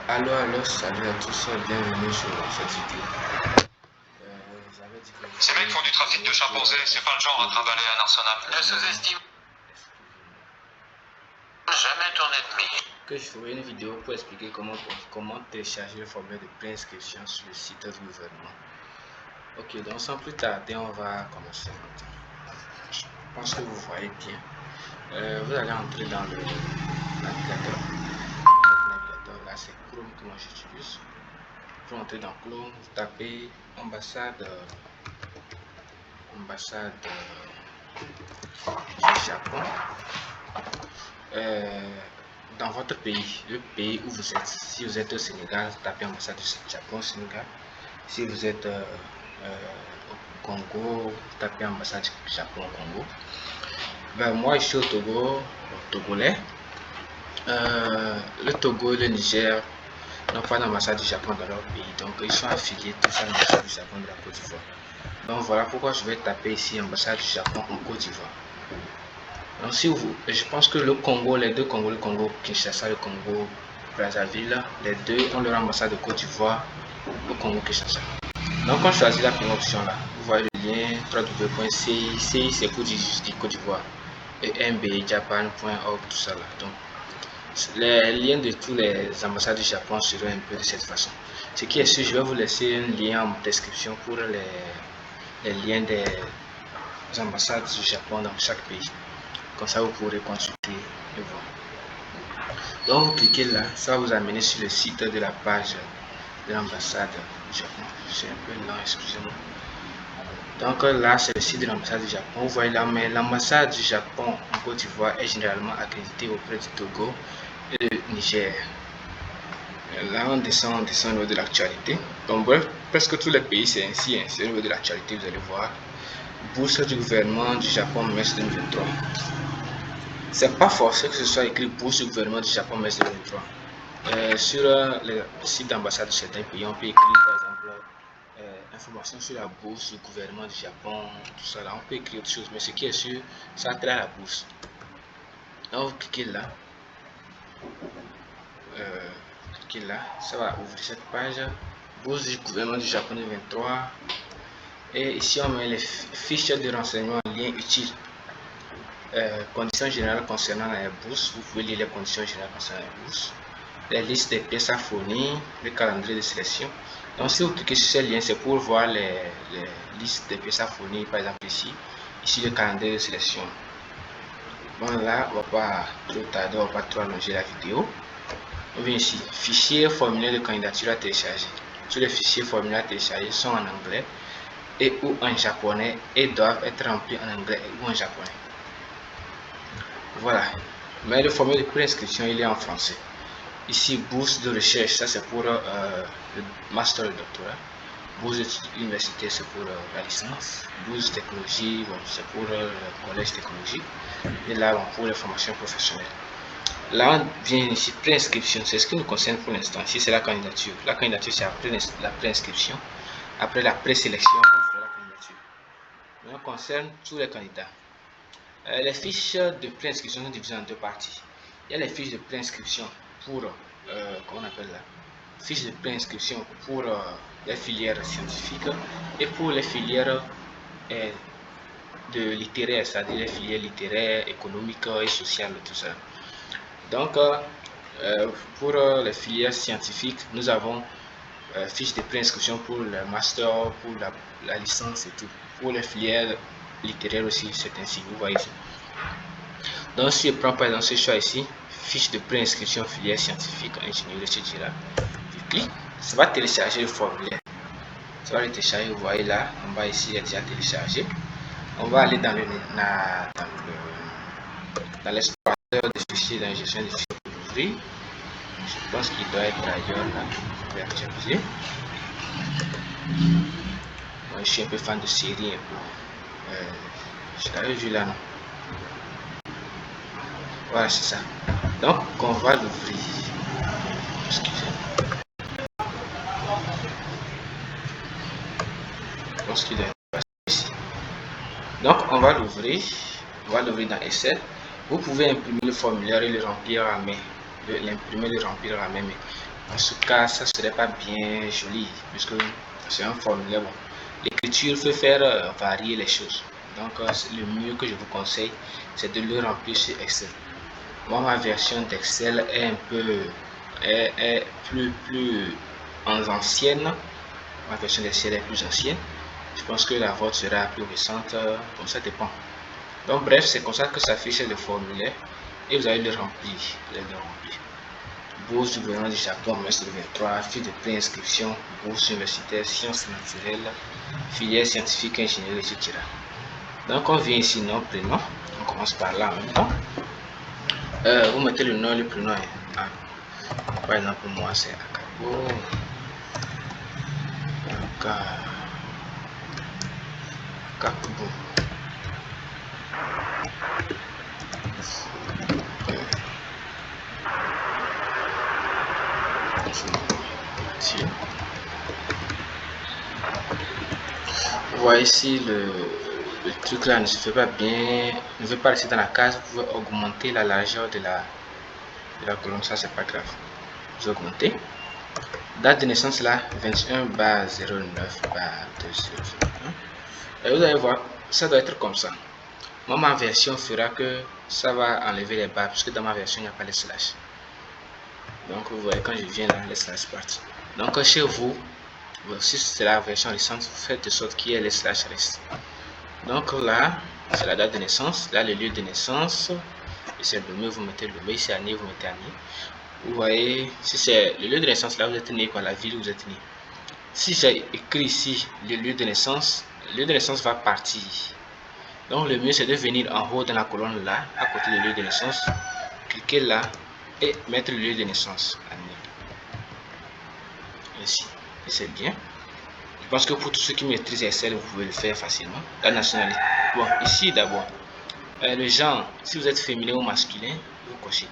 Salut à tous, bienvenue sur cette vidéo. Ces mecs font du trafic de chimpanzés, c'est pas le genre à trimballer un arsenal. Ne sous-estime jamais ton ennemi. Que je ferai une vidéo pour expliquer comment télécharger le formulaire de préinscription sur le site du gouvernement. Ok, donc sans plus tarder, on va commencer. Je pense que vous voyez bien. Vous allez entrer dans le navigateur. Là, c'est Chrome que moi j'utilise. Pour entrer dans Chrome, vous tapez ambassade du Japon. Dans votre pays, le pays où vous êtes. Si vous êtes au Sénégal, tapez ambassade du Japon au Sénégal. Si vous êtes au Congo, tapez ambassade du Japon au Congo. Ben, moi, je suis au Togo, togolais. Le Togo et le Niger n'ont pas d'ambassade du Japon dans leur pays, donc ils sont affiliés tous à l'ambassade du Japon de la Côte d'Ivoire. Donc voilà pourquoi je vais taper ici ambassade du Japon en Côte d'Ivoire. Donc si je pense que le Congo, les deux Congos, le Congo Kinshasa, le Congo Brazzaville, les deux ont leur ambassade de Côte d'Ivoire au Congo Kinshasa. Donc on choisit la première option là, vous voyez le lien www.ci, c'est pour du Côte d'Ivoire, et mbjapan.org, tout ça là. Donc les liens de tous les ambassades du Japon seront un peu de cette façon. Ce qui est sûr, je vais vous laisser un lien en description pour les liens des ambassades du Japon dans chaque pays. Comme ça, vous pourrez consulter et voir. Donc, vous cliquez là, ça va vous amener sur le site de la page de l'ambassade du Japon. C'est un peu lent, excusez-moi. Donc là, c'est le site de l'ambassade du Japon. Vous voyez là, mais l'ambassade du Japon en Côte d'Ivoire est généralement accréditée auprès du Togo et du Niger. Là, on descend au niveau de l'actualité. Donc, bref, presque tous les pays, c'est ainsi. C'est au niveau de l'actualité, vous allez voir. Bourse du gouvernement du Japon, mars 2023. C'est pas forcé que ce soit écrit bourse du gouvernement du Japon, mars 2023. Sur le site d'ambassade de certains pays, on peut écrire par exemple information sur la bourse du gouvernement du Japon, tout ça là. On peut écrire autre chose, mais ce qui est sûr, ça a trait à la bourse. Donc, vous cliquez là. Ça va ouvrir cette page bourse du gouvernement du Japon 2023 et ici on met les fiches de renseignements en lien utile. Conditions générales concernant la bourse, vous pouvez lire les conditions générales concernant la bourse, les listes des pièces à fournir, le calendrier de sélection. Donc si vous cliquez sur ce lien, c'est pour voir les listes des pièces à fournir, par exemple ici le calendrier de sélection. Bon là, on va pas trop tarder, on va pas trop allonger la vidéo. On vient ici, fichier formulaire de candidature à télécharger. Tous les fichiers formulaires à télécharger sont en anglais et ou en japonais et doivent être remplis en anglais ou en japonais. Voilà. Mais le formulaire de préinscription, il est en français. Ici, bourse de recherche, ça c'est pour le master et le doctorat. Bourse universitaire, c'est pour la licence. Bourse technologie, bon, c'est pour le collège technologique. Et là, bon, pour les formations professionnelles. Là, on vient ici, préinscription, c'est ce qui nous concerne pour l'instant. Ici, c'est la candidature. La candidature, c'est après la préinscription. Après la présélection, on fera la candidature. On concerne tous les candidats. Les fiches de préinscription sont divisées en deux parties. Il y a les fiches de préinscription pour, comment on appelle là, fiches de préinscription pour les filières scientifiques et pour les filières de littéraire, c'est-à-dire les filières littéraires, économiques et sociales, tout ça. Donc, pour les filières scientifiques, nous avons fiches de préinscription pour le master, pour la licence et tout. Pour les filières littéraires aussi, c'est ainsi, vous voyez ici. Donc, si je prends par exemple ce choix ici, fiche de préinscription filière scientifique, ingénierie, etc. Je clique, ça va télécharger le formulaire. Ça va le télécharger, vous voyez là, en bas ici, il est déjà téléchargé. On va aller dans l'explorateur de fichiers, dans la gestion des fichiers pour l'ouvrir. Je pense qu'il doit être ailleurs là. Je vais actualiser. Moi, je suis un peu fan de série un peu. Je l'avais vu là, non? Voilà, c'est ça. Donc, on va l'ouvrir. Excusez-moi. Je pense qu'il est passé ici. Donc, on va l'ouvrir. On va l'ouvrir dans Excel. Vous pouvez imprimer le formulaire et le remplir à main. L'imprimer et le remplir à main. Mais En ce cas, ça serait pas bien joli, puisque c'est un formulaire. Bon, l'écriture peut faire varier les choses. Donc, le mieux que je vous conseille, c'est de le remplir sur Excel. Moi, ma version d'Excel est un peu plus ancienne. Ma version d'Excel est plus ancienne. Je pense que la vôtre sera plus récente. Bon, ça dépend. Donc, bref, c'est comme ça que s'affiche le formulaire et vous allez le remplir. Bourse du gouvernement du Japon, semestre 23, fille de préinscription, bourse universitaire, sciences naturelles, filière scientifique, ingénierie, etc. Donc, on vient ici, nom, prénom. On commence par là en même temps. Vous mettez le nom et le prénom. Par exemple, pour moi, c'est Akabo. Akabo. Vous voyez ici le truc là ne se fait pas bien, ne veut pas rester dans la case. Vous pouvez augmenter la largeur de la colonne, ça c'est pas grave. Vous augmentez. Date de naissance là, 21/09/2001. Et vous allez voir, ça doit être comme ça. Moi, ma version fera que ça va enlever les barres, puisque dans ma version il n'y a pas les slash. Donc vous voyez, quand je viens là, les slash partent. Donc chez vous, si c'est la version récente, faites de sorte qu'il y ait les slash restent. Donc là, c'est la date de naissance, là le lieu de naissance, et c'est le mieux, vous mettez le mieux, ici année, vous mettez année. Vous voyez, si c'est le lieu de naissance, là vous êtes né, quoi, la ville où vous êtes né. Si j'ai écrit ici le lieu de naissance va partir. Donc le mieux c'est de venir en haut dans la colonne là, à côté du lieu de naissance, cliquer là et mettre le lieu de naissance, année. Ici, et c'est bien. Je pense que pour tous ceux qui maîtrisent Excel, vous pouvez le faire facilement. La nationalité. Bon, ici d'abord, le genre, si vous êtes féminin ou masculin, vous cochez.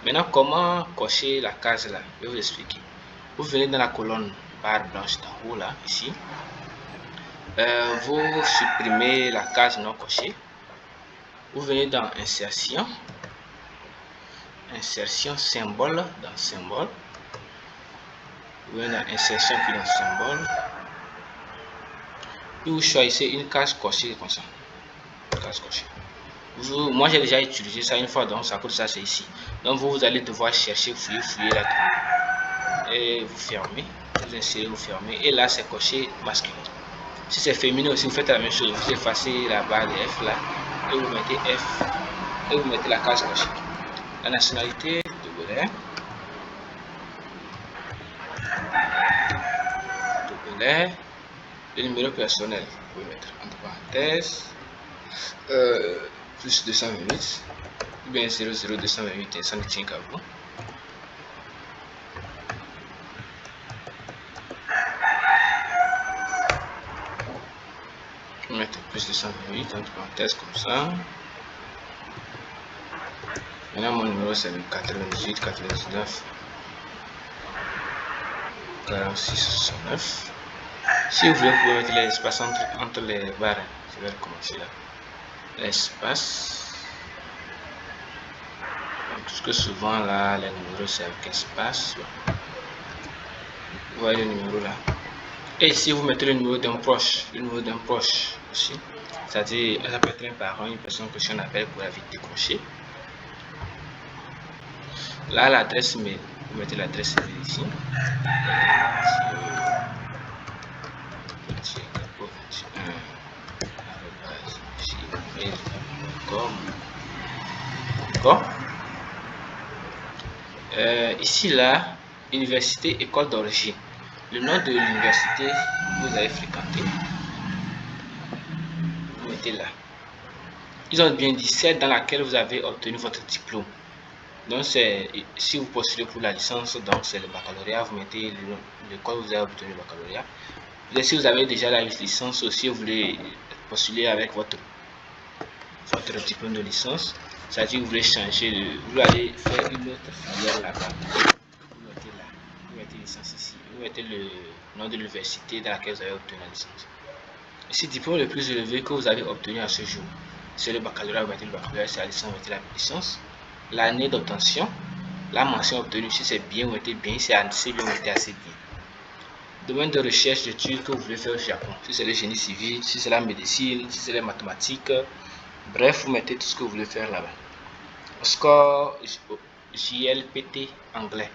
Maintenant, comment cocher la case là? Je vais vous expliquer. Vous venez dans la colonne barre blanche d'en haut là, ici. Vous supprimez la case non cochée. Vous venez dans insertion. Insertion symbole, dans symbole. Vous venez dans insertion puis dans symbole. Et vous choisissez une case cochée comme ça. Case cochée. Moi j'ai déjà utilisé ça une fois, donc ça coûte ça, c'est ici. Donc vous allez devoir chercher, fouiller la trouver. Et vous fermez, vous insérez, vous fermez. Et là c'est coché masculin. Si c'est féminin aussi, vous faites la même chose. Vous effacez la barre de F là et vous mettez F et vous mettez la case cochée. La nationalité, Togolais. Le numéro personnel, vous pouvez mettre entre parenthèses plus 228 ou bien 00228 et ça ne tient qu'à vous. Mettre plus 228 entre parenthèses comme ça. Maintenant mon numéro c'est le 98 99 46 69. Si vous voulez, vous pouvez mettre l'espace entre les barres. Je vais recommencer là. L'espace. Parce que souvent là, les numéros c'est avec espace. Vous voyez le numéro là. Et si vous mettez le numéro d'un proche, aussi, c'est-à-dire ça peut être un parent, une personne que on appelle pour la vite décrocher. Là, l'adresse mail, vous mettez l'adresse mail ici. Ici là, université, école d'origine, le nom de l'université que vous avez fréquenté, vous mettez là. Ils ont bien dit celle dans laquelle vous avez obtenu votre diplôme. Donc c'est si vous postulez pour la licence, donc c'est le baccalauréat, vous mettez l'école où vous avez obtenu le baccalauréat. Et si vous avez déjà la licence aussi, vous voulez postuler avec votre diplôme de licence, c'est-à-dire vous voulez changer, vous allez faire une autre filière là-bas. Vous mettez là, vous mettez licence ici, vous mettez le nom de l'université dans laquelle vous avez obtenu la licence. Si le diplôme le plus élevé que vous avez obtenu à ce jour, c'est le baccalauréat, vous mettez le baccalauréat, c'est la licence, vous mettez la licence. L'année d'obtention, la mention obtenue. Si c'est bien, vous mettez bien. Si c'est assez bien, vous mettez assez bien. Domaine de recherche d'études que vous voulez faire au Japon. Si c'est le génie civil, si c'est la médecine, si c'est les mathématiques. Bref, vous mettez tout ce que vous voulez faire là-bas. Score JLPT anglais.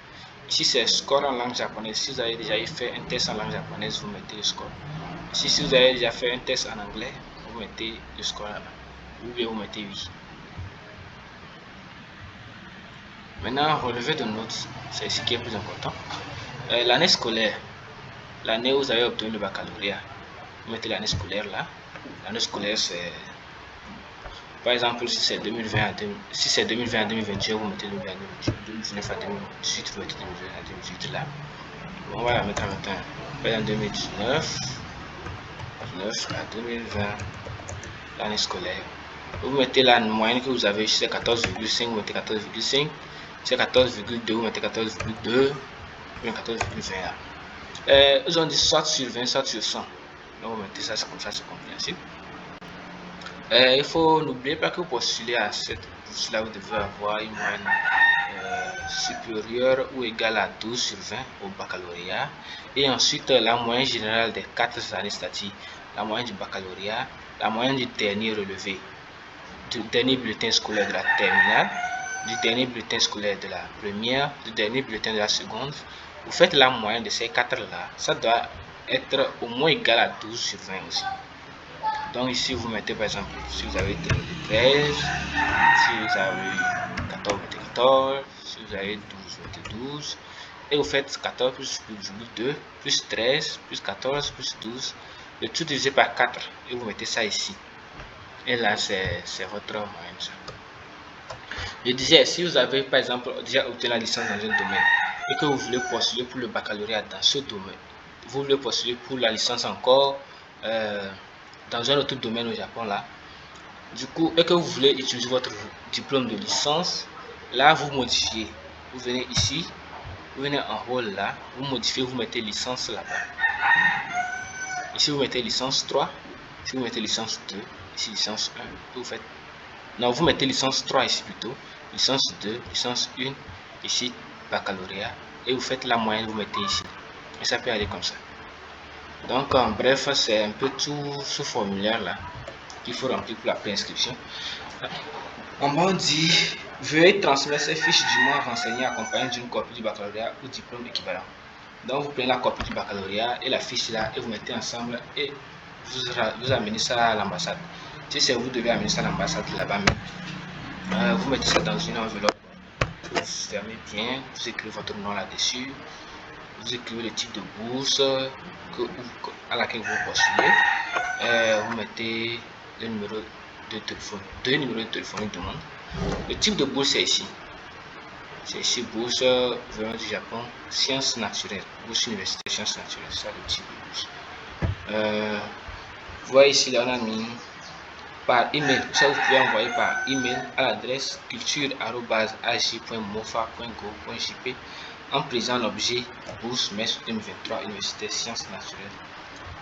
Ici, c'est score en langue japonaise. Si vous avez déjà fait un test en langue japonaise, vous mettez le score. Ici, si vous avez déjà fait un test en anglais, vous mettez le score là-bas. Ou bien vous mettez oui. Maintenant, relevé de notes, c'est ce qui est plus important. L'année scolaire, l'année où vous avez obtenu le baccalauréat, vous mettez l'année scolaire là. L'année scolaire, c'est par exemple si c'est 2020 à 2021, vous mettez 2020 à 2019 à 2018, vous mettez 2020 à 2018 là. On va la mettre en même temps. Par exemple 2019 à 2020, l'année scolaire. Vous mettez la moyenne que vous avez, si c'est 14,5, vous mettez 14,5. Si c'est 14,2, vous mettez 14,2. 14,21. Ils ont dit soit sur 20, soit sur 100. Donc vous mettez ça, c'est comme ça, c'est compréhensible. Il faut n'oublier pas que vous postulez à cette bourse-là, vous devez avoir une moyenne supérieure ou égale à 12 sur 20 au baccalauréat. Et ensuite, la moyenne générale des 4 années, c'est-à-dire la moyenne du baccalauréat, la moyenne du dernier relevé, du dernier bulletin scolaire de la terminale, du dernier bulletin scolaire de la première, du dernier bulletin de la seconde. Vous faites la moyenne de ces 4-là, ça doit être au moins égal à 12 sur 20 aussi. Donc ici, vous mettez par exemple, si vous avez 13, si vous avez 14, vous mettez 14, si vous avez 12, vous mettez 12. Et vous faites 14 plus 2, plus 13, plus 14, plus 12. Le tout divisé par 4. Et vous mettez ça ici. Et là, c'est votre moyenne. Ça. Je disais, si vous avez par exemple déjà obtenu la licence dans un domaine et que vous voulez postuler pour le baccalauréat dans ce domaine, vous voulez postuler pour la licence encore dans un autre domaine au Japon là, du coup, et que vous voulez utiliser votre diplôme de licence, là vous modifiez. Vous venez ici, vous venez en haut là, vous modifiez, vous mettez licence là-bas. Ici vous mettez licence 3, ici vous mettez licence 2, ici licence 1, vous faites. Non, vous mettez licence 3 ici plutôt, licence 2, licence 1, ici baccalauréat, et vous faites la moyenne, vous mettez ici. Et ça peut aller comme ça. Donc en bref, c'est un peu tout ce formulaire là qu'il faut remplir pour la préinscription. En bas on dit veuillez transmettre ces fiches du mois renseignées accompagnées d'une copie du baccalauréat ou diplôme équivalent. Donc vous prenez la copie du baccalauréat et la fiche là et vous mettez ensemble et vous amenez ça à l'ambassade. Si c'est vous devez amener ça à l'ambassade là-bas même. Vous mettez ça dans une enveloppe, vous fermez bien, vous écrivez votre nom là-dessus, vous écrivez le type de bourse à laquelle vous postulez, vous mettez le numéro de téléphone, 2 numéros de téléphone de demande. Le type de bourse c'est ici. C'est ici bourse venant du Japon, sciences naturelles, bourse universitaire sciences naturelles, ça le type de bourse. Vous voyez ici là on a mis par email, ça vous pouvez envoyer par email à l'adresse culture@ag.mofa.go.jp en présent l'objet bourse mai 2023 université sciences naturelles.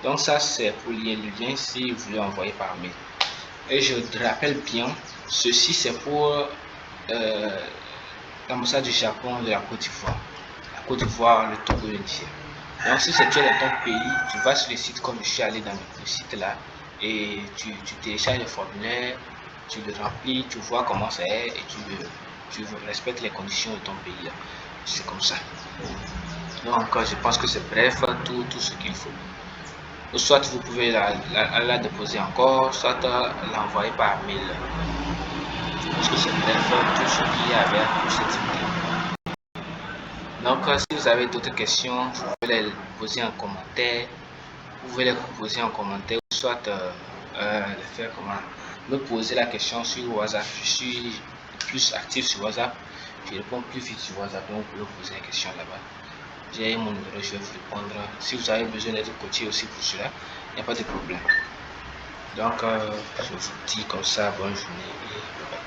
Donc ça c'est pour lier le lien si vous voulez envoyer par mail. Et je rappelle bien, ceci c'est pour l'ambassade du Japon de la Côte d'Ivoire. La Côte d'Ivoire, le Togo et le Niger. Donc si c'est dans ton pays, tu vas sur le site comme je suis allé dans le site là et tu télécharges le formulaire, tu le remplis, tu vois comment ça est et tu respectes les conditions de ton pays là. C'est comme ça. Donc je pense que c'est bref tout ce qu'il faut. Soit vous pouvez la déposer encore, soit l'envoyer par mail. Je pense que c'est bref tout ce qu'il y avait pour cette vidéo. Donc si vous avez d'autres questions, vous pouvez les poser en commentaire. Vous pouvez les poser en commentaire, soit les faire comment me poser la question sur WhatsApp. Je suis plus actif sur WhatsApp. Je réponds plus vite sur WhatsApp, donc vous pouvez poser la question là-bas. J'ai mon numéro, je vais vous répondre. Si vous avez besoin d'être coaché aussi pour cela, il n'y a pas de problème. Donc, je vous dis comme ça, bonne journée et bye bye.